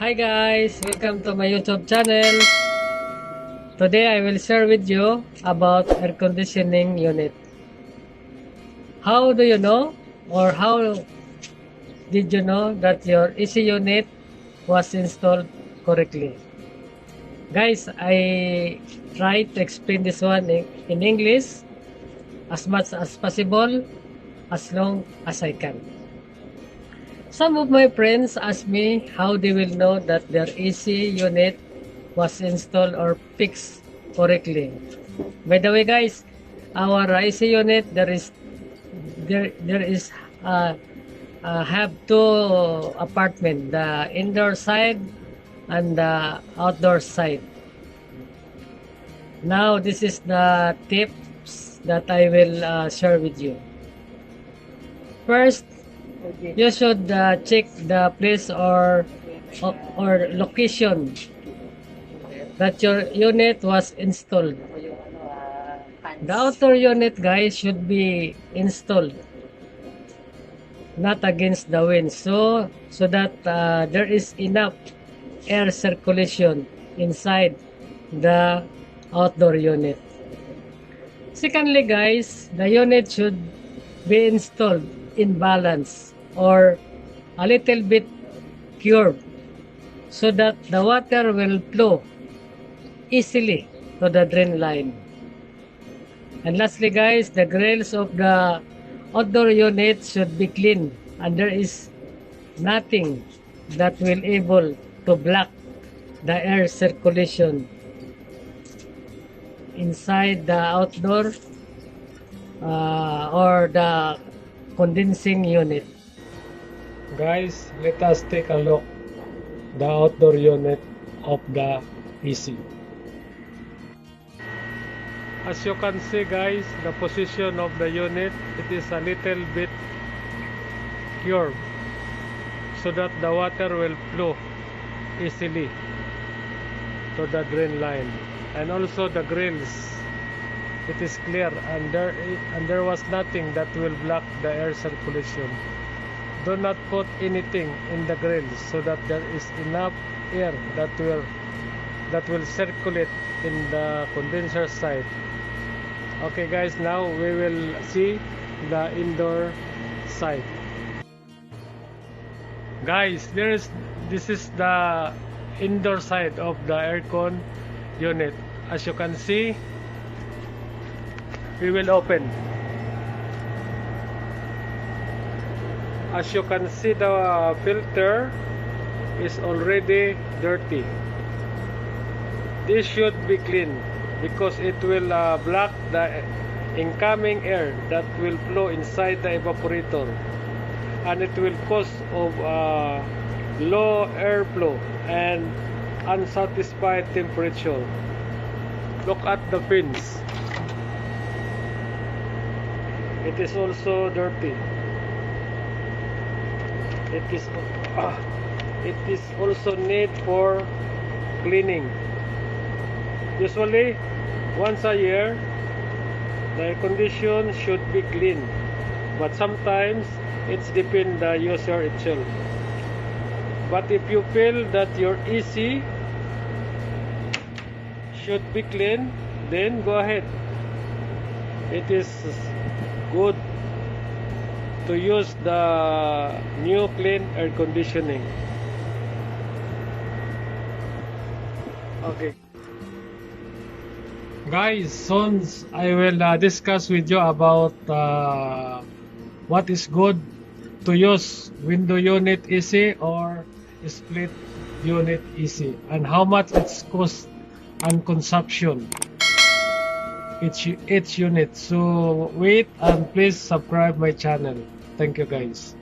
Hi guys, welcome to my YouTube channel. Today I will share with you about air conditioning unit. How do you know or how did you know that your AC unit was installed correctly? Guys, I try to explain this one in English as much as possible as long as I can. Some of my friends ask me how they will know that their AC unit was installed or fixed correctly. By the way, guys, our AC unit there is have two apartment, the indoor side and the outdoor side. Now this is the tips that I will share with you. First, you should check the place or location that your unit was installed. The outdoor unit, guys, should be installed not against the wind, so that there is enough air circulation inside the outdoor unit. Secondly, guys, the unit should be installed in balance or a little bit curved so that the water will flow easily to the drain line. And lastly, guys, the grills of the outdoor unit should be clean and there is nothing that will able to block the air circulation inside the outdoor or the condensing unit. Guys, let us take a look the outdoor unit of the AC. As you can see, guys, the position of the unit, it is a little bit curved so that the water will flow easily to the drain line. And also the grills, it is clear and there was nothing that will block the air circulation. Do not put anything in the grills so that there is enough air that will circulate in the condenser side. Okay guys, now we will see the indoor side. Guys, this is the indoor side of the aircon unit. As you can see, we will open. As you can see, the filter is already dirty. This should be clean because it will block the incoming air that will flow inside the evaporator, and it will cause of low airflow and unsatisfied temperature. Look at the fins. It is also dirty. It is also need for cleaning. Usually once a year the air condition should be cleaned, but sometimes it's depend the user itself. But if you feel that your AC should be clean, then go ahead. It is good to use the new clean air conditioning. Okay guys, soon I will discuss with you about what is good to use window unit AC or split unit AC and how much it's cost and consumption each unit. So wait and please subscribe my channel. Thank you guys.